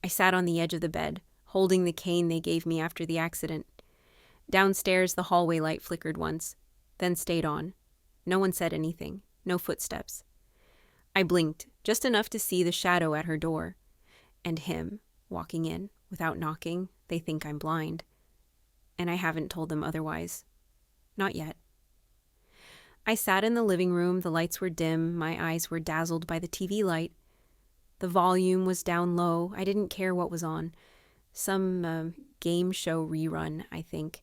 I sat on the edge of the bed, holding the cane they gave me after the accident. Downstairs, the hallway light flickered once, then stayed on. No one said anything, no footsteps. I blinked, just enough to see the shadow at her door. And him, walking in, without knocking. They think I'm blind. And I haven't told them otherwise. Not yet. I sat in the living room, the lights were dim, my eyes were dazzled by the TV light. The volume was down low, I didn't care what was on. Some game show rerun, I think.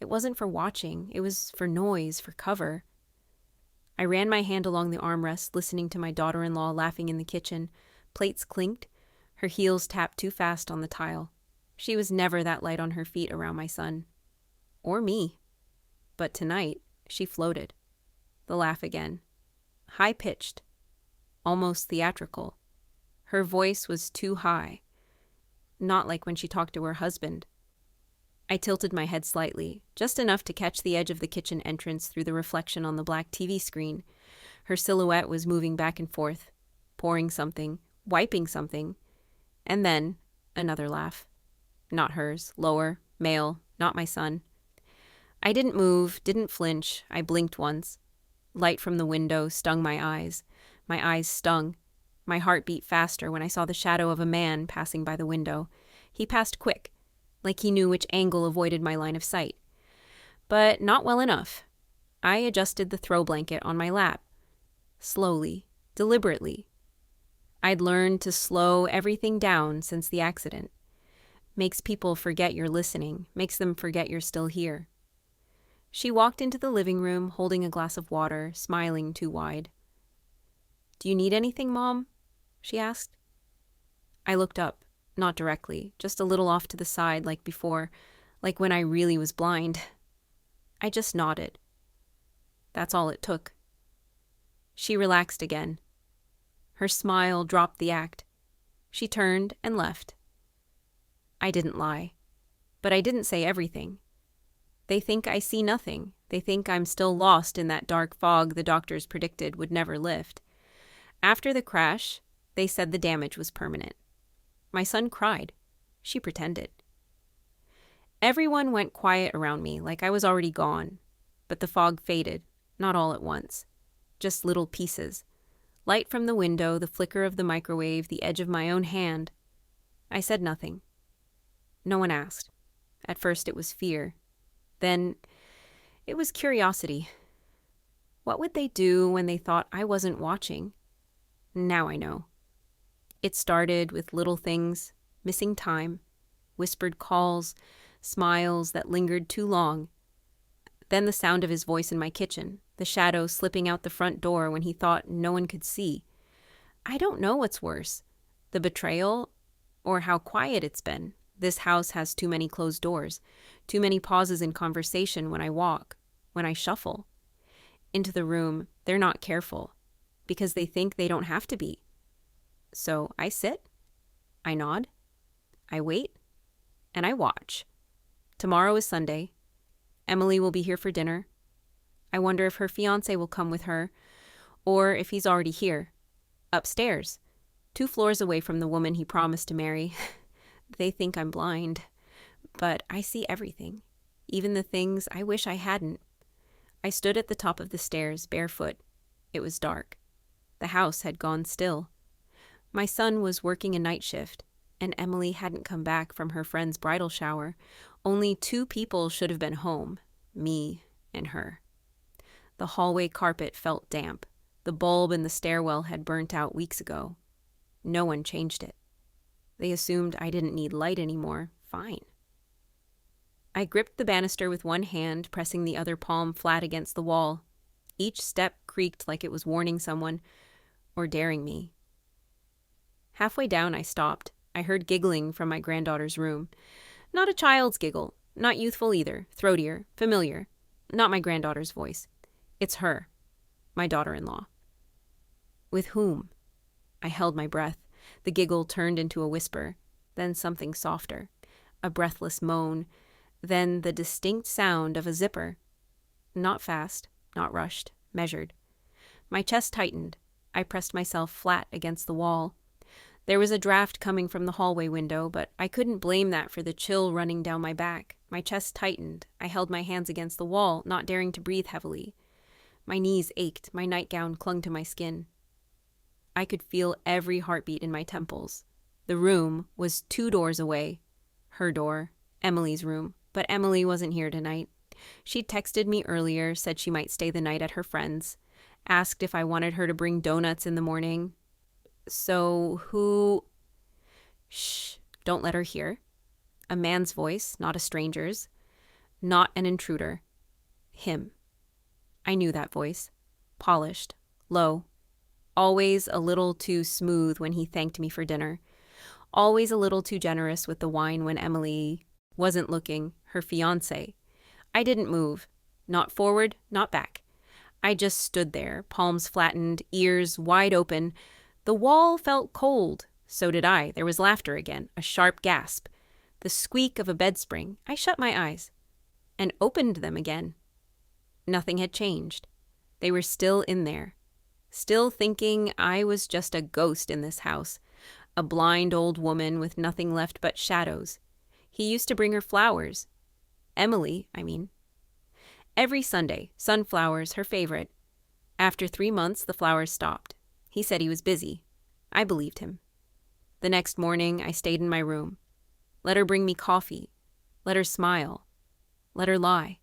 It wasn't for watching, it was for noise, for cover. I ran my hand along the armrest, listening to my daughter-in-law laughing in the kitchen. Plates clinked, her heels tapped too fast on the tile. She was never that light on her feet around my son. Or me. But tonight, she floated. The laugh again. High-pitched. Almost theatrical. Her voice was too high. Not like when she talked to her husband. I tilted my head slightly, just enough to catch the edge of the kitchen entrance through the reflection on the black TV screen. Her silhouette was moving back and forth, pouring something, wiping something. And then, another laugh. Not hers, lower, male, not my son. I didn't move, didn't flinch. I blinked once. Light from the window stung my eyes. My eyes stung. My heart beat faster when I saw the shadow of a man passing by the window. He passed quick, like he knew which angle avoided my line of sight. But not well enough. I adjusted the throw blanket on my lap. Slowly, deliberately. I'd learned to slow everything down since the accident. Makes people forget you're listening, makes them forget you're still here. She walked into the living room, holding a glass of water, smiling too wide. "Do you need anything, Mom?" she asked. I looked up, not directly, just a little off to the side like before, like when I really was blind. I just nodded. That's all it took. She relaxed again. Her smile dropped the act. She turned and left. I didn't lie, but I didn't say everything. They think I see nothing. They think I'm still lost in that dark fog the doctors predicted would never lift. After the crash, they said the damage was permanent. My son cried. She pretended. Everyone went quiet around me, like I was already gone. But the fog faded, not all at once. Just little pieces. Light from the window, the flicker of the microwave, the edge of my own hand. I said nothing. No one asked. At first it was fear. Then it was curiosity. What would they do when they thought I wasn't watching? Now I know. It started with little things, missing time, whispered calls, smiles that lingered too long. Then the sound of his voice in my kitchen, the shadow slipping out the front door when he thought no one could see. I don't know what's worse, the betrayal or how quiet it's been. This house has too many closed doors, too many pauses in conversation when I walk, when I shuffle. Into the room, they're not careful, because they think they don't have to be. So I sit, I nod, I wait, and I watch. Tomorrow is Sunday. Emily will be here for dinner. I wonder if her fiancé will come with her, or if he's already here. Upstairs, 2 floors away from the woman he promised to marry. They think I'm blind, but I see everything, even the things I wish I hadn't. I stood at the top of the stairs, barefoot. It was dark. The house had gone still. My son was working a night shift, and Emily hadn't come back from her friend's bridal shower. Only 2 people should have been home, me and her. The hallway carpet felt damp. The bulb in the stairwell had burnt out weeks ago. No one changed it. They assumed I didn't need light anymore. Fine. I gripped the banister with one hand, pressing the other palm flat against the wall. Each step creaked like it was warning someone, or daring me. Halfway down, I stopped. I heard giggling from my granddaughter's room. Not a child's giggle, not youthful either, throatier, familiar. Not my granddaughter's voice. It's her, my daughter-in-law. With whom? I held my breath. The giggle turned into a whisper, then something softer, a breathless moan, then the distinct sound of a zipper. Not fast, not rushed, measured. My chest tightened. I pressed myself flat against the wall. There was a draft coming from the hallway window, but I couldn't blame that for the chill running down my back. My chest tightened. I held my hands against the wall, not daring to breathe heavily. My knees ached. My nightgown clung to my skin. I could feel every heartbeat in my temples. The room was 2 doors away. Her door, Emily's room. But Emily wasn't here tonight. She'd texted me earlier, said she might stay the night at her friend's, asked if I wanted her to bring donuts in the morning. So who... Shh, don't let her hear. A man's voice, not a stranger's. Not an intruder. Him. I knew that voice. Polished. Low. Always a little too smooth when he thanked me for dinner. Always a little too generous with the wine when Emily wasn't looking, her fiancé. I didn't move. Not forward, not back. I just stood there, palms flattened, ears wide open. The wall felt cold. So did I. There was laughter again, a sharp gasp. The squeak of a bed spring. I shut my eyes and opened them again. Nothing had changed. They were still in there. Still thinking I was just a ghost in this house. A blind old woman with nothing left but shadows. He used to bring her flowers. Emily, I mean. Every Sunday, sunflowers, her favorite. After 3 months, the flowers stopped. He said he was busy. I believed him. The next morning, I stayed in my room. Let her bring me coffee. Let her smile. Let her lie.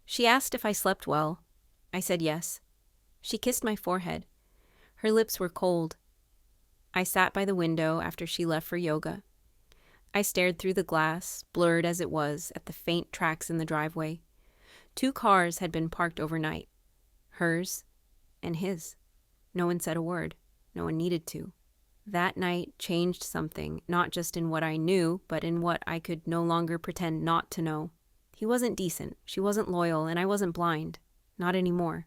She asked if I slept well. I said yes. She kissed my forehead. Her lips were cold. I sat by the window after she left for yoga. I stared through the glass, blurred as it was, at the faint tracks in the driveway. 2 cars had been parked overnight. Hers and his. No one said a word. No one needed to. That night changed something, not just in what I knew, but in what I could no longer pretend not to know. He wasn't decent, she wasn't loyal, and I wasn't blind. Not anymore.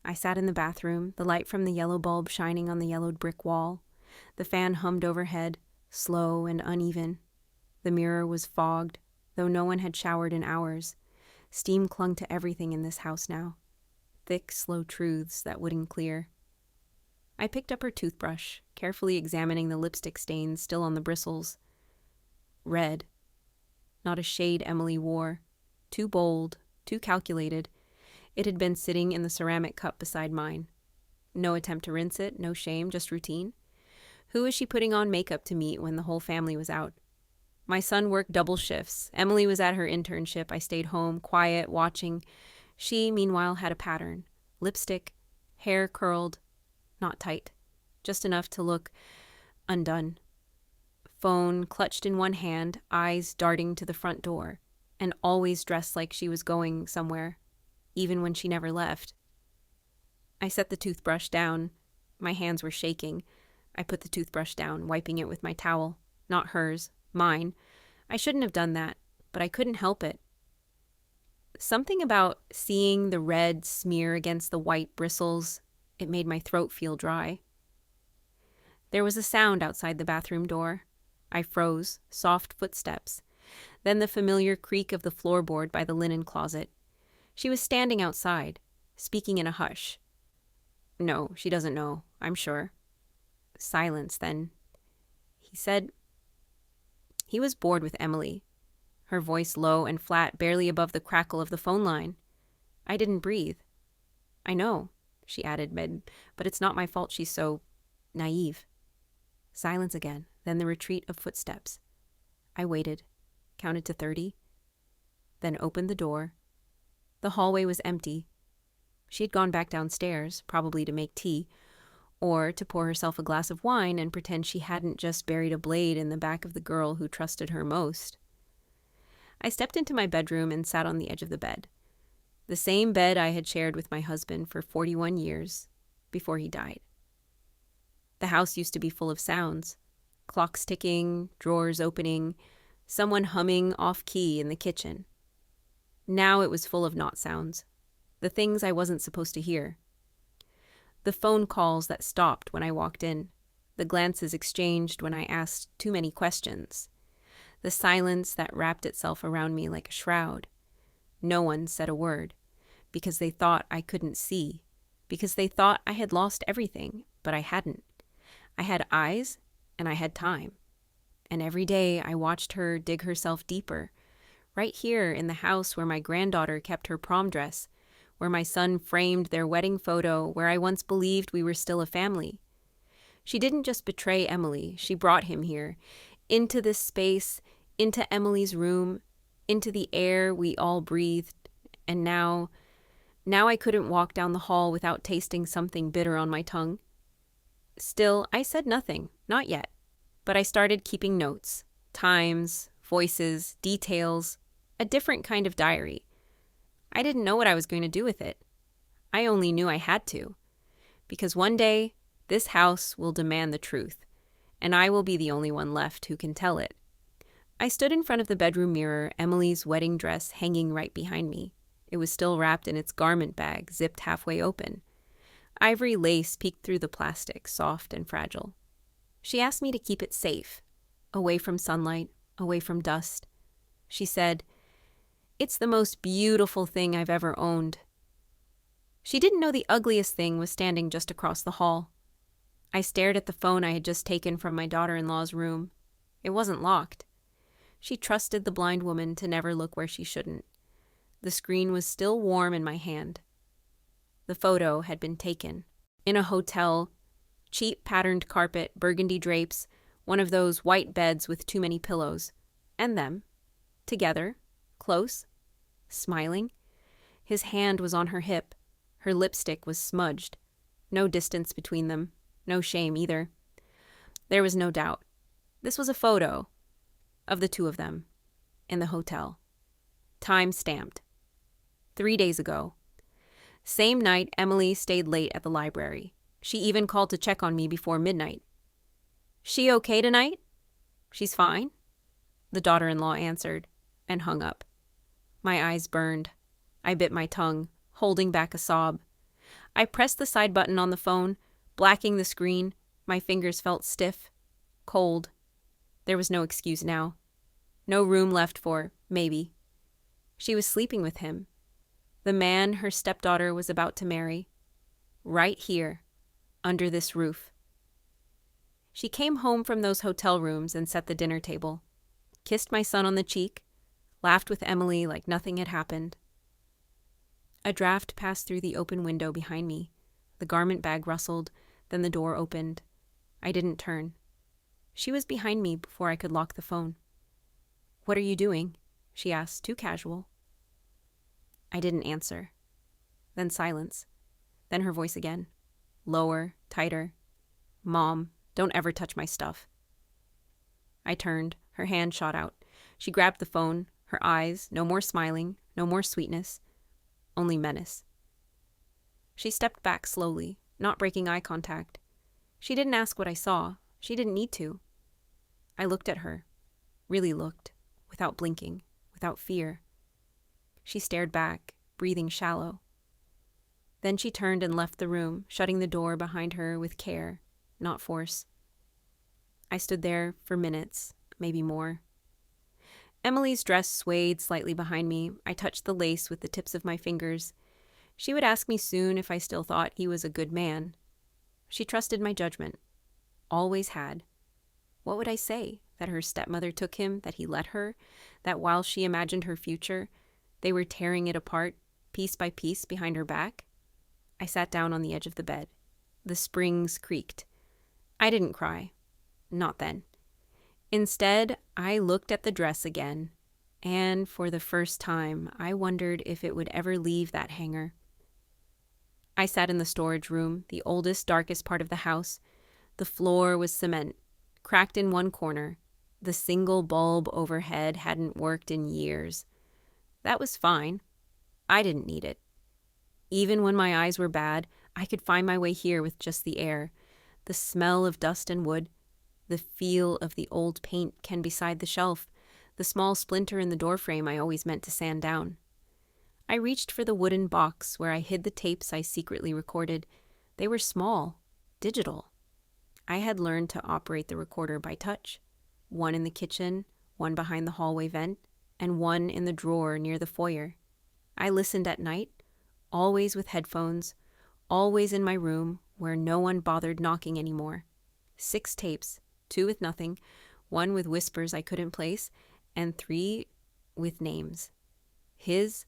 I sat in the bathroom, the light from the yellow bulb shining on the yellowed brick wall. The fan hummed overhead, slow and uneven. The mirror was fogged, though no one had showered in hours. Steam clung to everything in this house now. Thick, slow truths that wouldn't clear. I picked up her toothbrush, carefully examining the lipstick stains still on the bristles. Red. Not a shade Emily wore. Too bold, too calculated. It had been sitting in the ceramic cup beside mine. No attempt to rinse it, no shame, just routine. Who was she putting on makeup to meet when the whole family was out? My son worked double shifts. Emily was at her internship. I stayed home, quiet, watching. She, meanwhile, had a pattern. Lipstick, hair curled, not tight, just enough to look undone. Phone clutched in one hand, eyes darting to the front door, and always dressed like she was going somewhere, even when she never left. I set the toothbrush down. My hands were shaking. I put the toothbrush down, wiping it with my towel. Not hers, mine. I shouldn't have done that, but I couldn't help it. Something about seeing the red smear against the white bristles, it made my throat feel dry. There was a sound outside the bathroom door. I froze, soft footsteps. Then the familiar creak of the floorboard by the linen closet. She was standing outside, speaking in a hush. No, she doesn't know, I'm sure. Silence, then. He said he was bored with Emily. Her voice low and flat, barely above the crackle of the phone line. I didn't breathe. I know, she added but it's not my fault she's so naive. Silence again, then the retreat of footsteps. I waited, counted to 30, then opened the door. The hallway was empty. She had gone back downstairs, probably to make tea, or to pour herself a glass of wine and pretend she hadn't just buried a blade in the back of the girl who trusted her most. I stepped into my bedroom and sat on the edge of the bed. The same bed I had shared with my husband for 41 years, before he died. The house used to be full of sounds. Clocks ticking, drawers opening, someone humming off-key in the kitchen. Now it was full of not sounds, the things I wasn't supposed to hear. The phone calls that stopped when I walked in, the glances exchanged when I asked too many questions, the silence that wrapped itself around me like a shroud. No one said a word, because they thought I couldn't see, because they thought I had lost everything, but I hadn't. I had eyes, and I had time. And every day I watched her dig herself deeper, right here in the house where my granddaughter kept her prom dress, where my son framed their wedding photo, where I once believed we were still a family. She didn't just betray Emily, she brought him here, into this space, into Emily's room, into the air we all breathed, and now I couldn't walk down the hall without tasting something bitter on my tongue. Still, I said nothing, not yet, but I started keeping notes, times, voices, details, a different kind of diary. I didn't know what I was going to do with it. I only knew I had to, because one day this house will demand the truth, and I will be the only one left who can tell it. I stood in front of the bedroom mirror, Emily's wedding dress hanging right behind me. It was still wrapped in its garment bag, zipped halfway open. Ivory lace peeked through the plastic, soft and fragile. She asked me to keep it safe, away from sunlight, away from dust. She said, "It's the most beautiful thing I've ever owned." She didn't know the ugliest thing was standing just across the hall. I stared at the phone I had just taken from my daughter-in-law's room. It wasn't locked. She trusted the blind woman to never look where she shouldn't. The screen was still warm in my hand. The photo had been taken. In a hotel, cheap patterned carpet, burgundy drapes, one of those white beds with too many pillows. And them. Together. Close. Smiling. His hand was on her hip. Her lipstick was smudged. No distance between them. No shame either. There was no doubt. This was a photo of the two of them in the hotel. Time stamped. 3 days ago. Same night, Emily stayed late at the library. She even called to check on me before midnight. "She okay tonight?" "She's fine," the daughter-in-law answered, and hung up. My eyes burned. I bit my tongue, holding back a sob. I pressed the side button on the phone, blacking the screen. My fingers felt stiff, cold. There was no excuse now. No room left for maybe. She was sleeping with him. The man her stepdaughter was about to marry. Right here, under this roof. She came home from those hotel rooms and set the dinner table, kissed my son on the cheek, laughed with Emily like nothing had happened. A draft passed through the open window behind me. The garment bag rustled, then the door opened. I didn't turn. She was behind me before I could lock the phone. "What are you doing?" she asked, too casual. I didn't answer. Then silence. Then her voice again. Lower, tighter. "Mom, don't ever touch my stuff." I turned. Her hand shot out. She grabbed the phone. Her eyes, no more smiling, no more sweetness, only menace. She stepped back slowly, not breaking eye contact. She didn't ask what I saw. She didn't need to. I looked at her. Really looked. Without blinking. Without fear. She stared back, breathing shallow. Then she turned and left the room, shutting the door behind her with care, not force. I stood there for minutes, maybe more. Emily's dress swayed slightly behind me. I touched the lace with the tips of my fingers. She would ask me soon if I still thought he was a good man. She trusted my judgment. Always had. What would I say? That her stepmother took him, that he let her, that while she imagined her future, they were tearing it apart, piece by piece, behind her back? I sat down on the edge of the bed. The springs creaked. I didn't cry. Not then. Instead, I looked at the dress again, and for the first time, I wondered if it would ever leave that hanger. I sat in the storage room, the oldest, darkest part of the house. The floor was cement, cracked in one corner. The single bulb overhead hadn't worked in years. That was fine. I didn't need it. Even when my eyes were bad, I could find my way here with just the air, the smell of dust and wood, the feel of the old paint can beside the shelf, the small splinter in the doorframe I always meant to sand down. I reached for the wooden box where I hid the tapes I secretly recorded. They were small, digital. I had learned to operate the recorder by touch. One in the kitchen, one behind the hallway vent, and one in the drawer near the foyer. I listened at night, always with headphones, always in my room where no one bothered knocking anymore. 6 tapes, 2 with nothing, 1 with whispers I couldn't place, and 3 with names. His,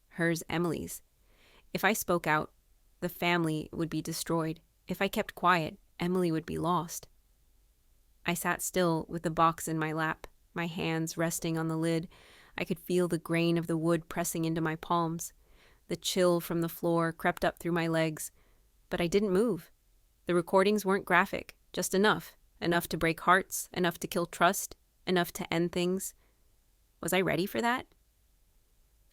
hers, Emily's. If I spoke out, the family would be destroyed. If I kept quiet, Emily would be lost. I sat still with the box in my lap, my hands resting on the lid. I could feel the grain of the wood pressing into my palms. The chill from the floor crept up through my legs, but I didn't move. The recordings weren't graphic, just enough to break hearts, enough to kill trust, enough to end things. Was I ready for that?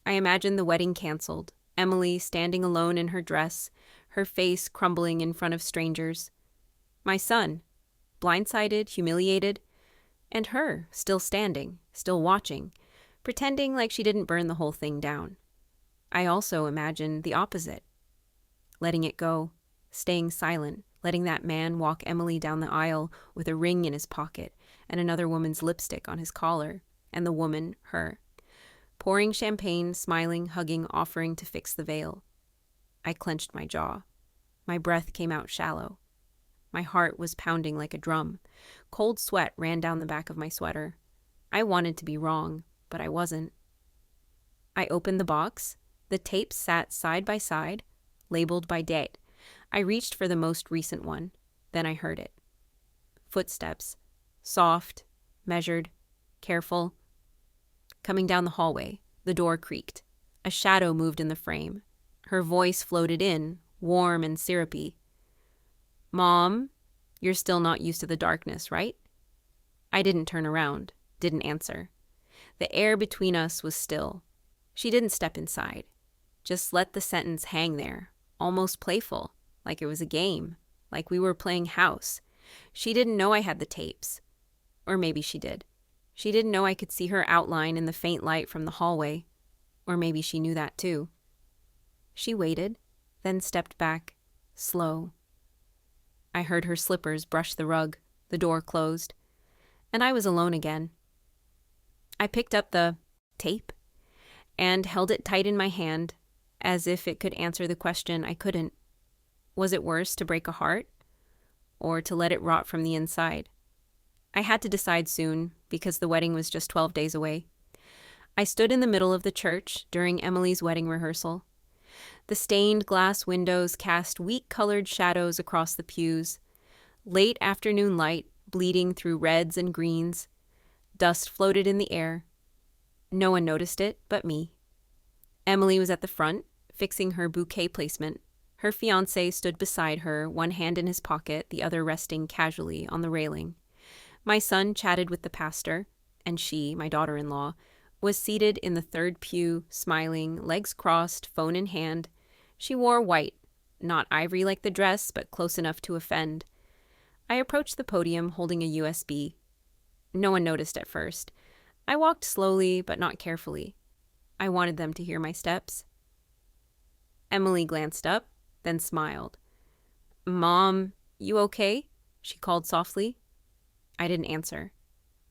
I imagined the wedding canceled, Emily standing alone in her dress, her face crumbling in front of strangers. My son, blindsided, humiliated, and her still standing, still watching, pretending like she didn't burn the whole thing down. I also imagined the opposite. Letting it go, staying silent, letting that man walk Emily down the aisle with a ring in his pocket and another woman's lipstick on his collar, and the woman, her. Pouring champagne, smiling, hugging, offering to fix the veil. I clenched my jaw. My breath came out shallow. My heart was pounding like a drum. Cold sweat ran down the back of my sweater. I wanted to be wrong, but I wasn't. I opened the box. The tapes sat side by side, labeled by date. I reached for the most recent one. Then I heard it. Footsteps. Soft, measured, careful. Coming down the hallway, the door creaked. A shadow moved in the frame. Her voice floated in, warm and syrupy. "Mom, you're still not used to the darkness, right?" I didn't turn around, didn't answer. The air between us was still. She didn't step inside. Just let the sentence hang there, almost playful, like it was a game, like we were playing house. She didn't know I had the tapes. Or maybe she did. She didn't know I could see her outline in the faint light from the hallway. Or maybe she knew that too. She waited, then stepped back, slow. I heard her slippers brush the rug. The door closed. And I was alone again. I picked up the tape and held it tight in my hand, as if it could answer the question I couldn't. Was it worse to break a heart, or to let it rot from the inside? I had to decide soon, because the wedding was just 12 days away. I stood in the middle of the church during Emily's wedding rehearsal. The stained glass windows cast weak-colored shadows across the pews. Late afternoon light bleeding through reds and greens. Dust floated in the air. No one noticed it but me. Emily was at the front, fixing her bouquet placement. Her fiancé stood beside her, one hand in his pocket, the other resting casually on the railing. My son chatted with the pastor, and she, my daughter-in-law, was seated in the third pew, smiling, legs crossed, phone in hand. She wore white, not ivory like the dress, but close enough to offend. I approached the podium holding a USB. No one noticed at first. I walked slowly, but not carefully. I wanted them to hear my steps. Emily glanced up, then smiled. "Mom, you okay?" she called softly. I didn't answer.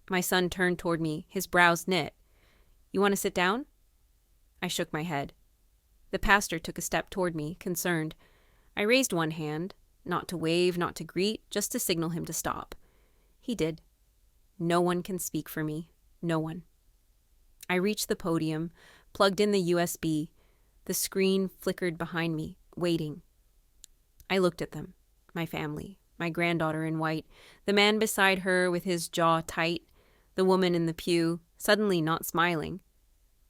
My son turned toward me, his brows knit. "You want to sit down?" I shook my head. The pastor took a step toward me, concerned. I raised one hand, not to wave, not to greet, just to signal him to stop. He did. No one can speak for me. No one. I reached the podium, plugged in the USB. The screen flickered behind me, waiting. I looked at them, my family, my granddaughter in white, the man beside her with his jaw tight, the woman in the pew, suddenly not smiling.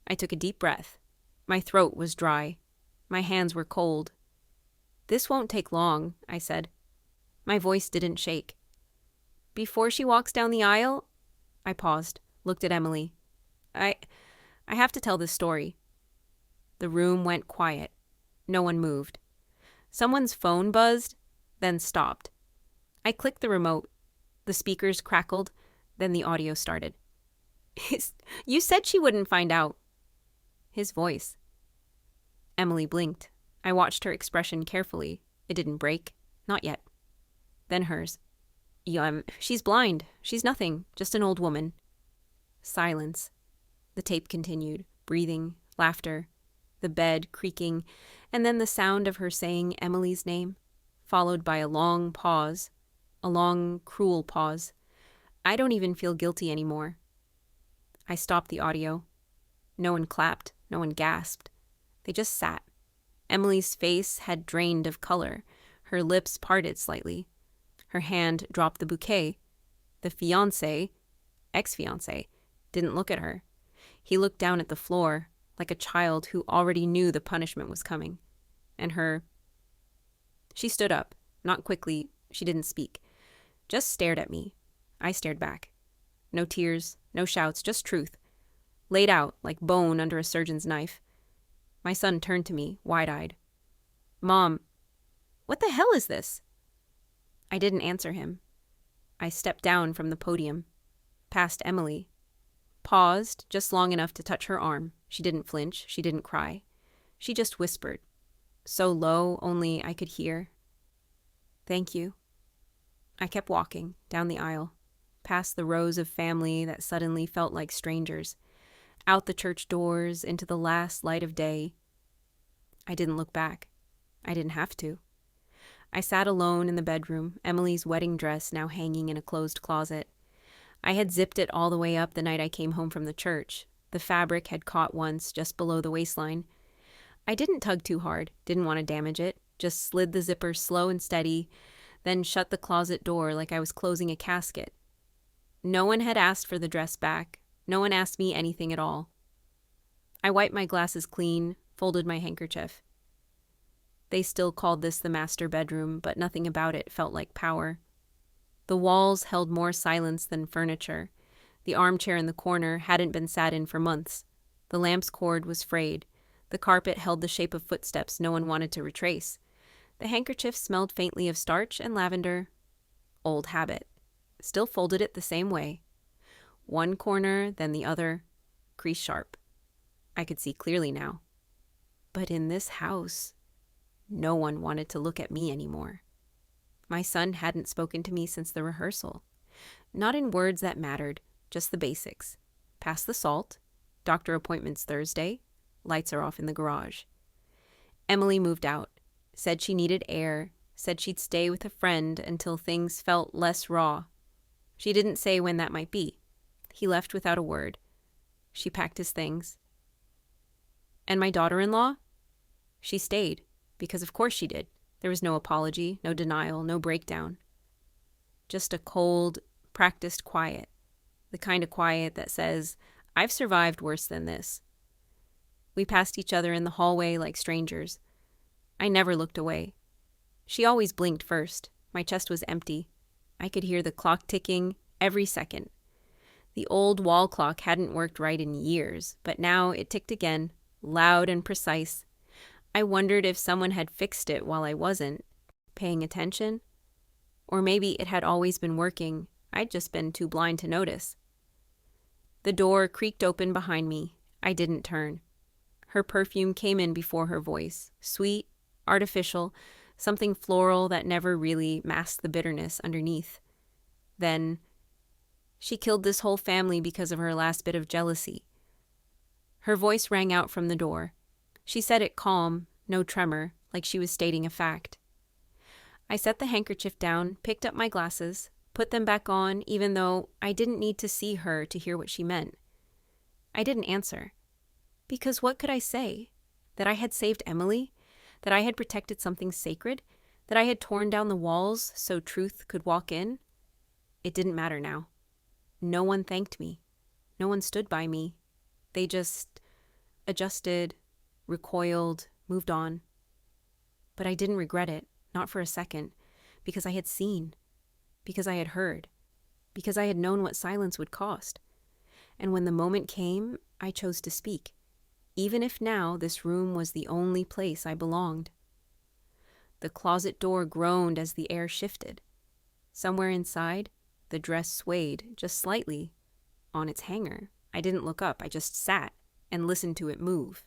I took a deep breath. My throat was dry. My hands were cold. "This won't take long," I said. My voice didn't shake. "Before she walks down the aisle," I paused, looked at Emily. I have to tell this story." The room went quiet. No one moved. Someone's phone buzzed, then stopped. I clicked the remote. The speakers crackled, then the audio started. "You said she wouldn't find out." His voice. Emily blinked. I watched her expression carefully. It didn't break. Not yet. Then hers. She's blind. She's nothing. Just an old woman." Silence. The tape continued. Breathing, laughter, the bed creaking, and then the sound of her saying Emily's name, followed by a long pause, a long, cruel pause. I don't even feel guilty anymore. I stopped the audio. No one clapped. No one gasped. They just sat. Emily's face had drained of color. Her lips parted slightly. Her hand dropped the bouquet. The ex-fiancé, didn't look at her. He looked down at the floor, like a child who already knew the punishment was coming. And she stood up, not quickly, she didn't speak. Just stared at me. I stared back. No tears, no shouts, just truth. Laid out like bone under a surgeon's knife. My son turned to me, wide-eyed. "Mom, what the hell is this?" I didn't answer him. I stepped down from the podium, past Emily. Paused just long enough to touch her arm. She didn't flinch. She didn't cry. She just whispered. So low, only I could hear. "Thank you." I kept walking down the aisle, past the rows of family that suddenly felt like strangers, out the church doors into the last light of day. I didn't look back. I didn't have to. I sat alone in the bedroom, Emily's wedding dress now hanging in a closed closet. I had zipped it all the way up the night I came home from the church. The fabric had caught once, just below the waistline. I didn't tug too hard, didn't want to damage it, just slid the zipper slow and steady, then shut the closet door like I was closing a casket. No one had asked for the dress back. No one asked me anything at all. I wiped my glasses clean, folded my handkerchief. They still called this the master bedroom, but nothing about it felt like power. The walls held more silence than furniture. The armchair in the corner hadn't been sat in for months. The lamp's cord was frayed. The carpet held the shape of footsteps no one wanted to retrace. The handkerchief smelled faintly of starch and lavender. Old habit. Still folded it the same way. One corner, then the other, crease sharp. I could see clearly now. But in this house, no one wanted to look at me anymore. My son hadn't spoken to me since the rehearsal. Not in words that mattered, just the basics. Pass the salt. Doctor appointments Thursday. Lights are off in the garage. Emily moved out. Said she needed air. Said she'd stay with a friend until things felt less raw. She didn't say when that might be. He left without a word. She packed his things. And my daughter-in-law? She stayed, because of course she did. There was no apology, no denial, no breakdown. Just a cold, practiced quiet. The kind of quiet that says, I've survived worse than this. We passed each other in the hallway like strangers. I never looked away. She always blinked first. My chest was empty. I could hear the clock ticking every second. The old wall clock hadn't worked right in years, but now it ticked again, loud and precise. I wondered if someone had fixed it while I wasn't paying attention. Or maybe it had always been working. I'd just been too blind to notice. The door creaked open behind me. I didn't turn. Her perfume came in before her voice, sweet, artificial, something floral that never really masked the bitterness underneath. Then, she killed this whole family because of her last bit of jealousy. Her voice rang out from the door. She said it calm, no tremor, like she was stating a fact. I set the handkerchief down, picked up my glasses, put them back on, even though I didn't need to see her to hear what she meant. I didn't answer. Because what could I say? That I had saved Emily? That I had protected something sacred? That I had torn down the walls so truth could walk in? It didn't matter now. No one thanked me. No one stood by me. They just adjusted, recoiled, moved on. But I didn't regret it, not for a second, because I had seen, because I had heard, because I had known what silence would cost. And when the moment came, I chose to speak, even if now this room was the only place I belonged. The closet door groaned as the air shifted. Somewhere inside, the dress swayed, just slightly, on its hanger. I didn't look up, I just sat and listened to it move.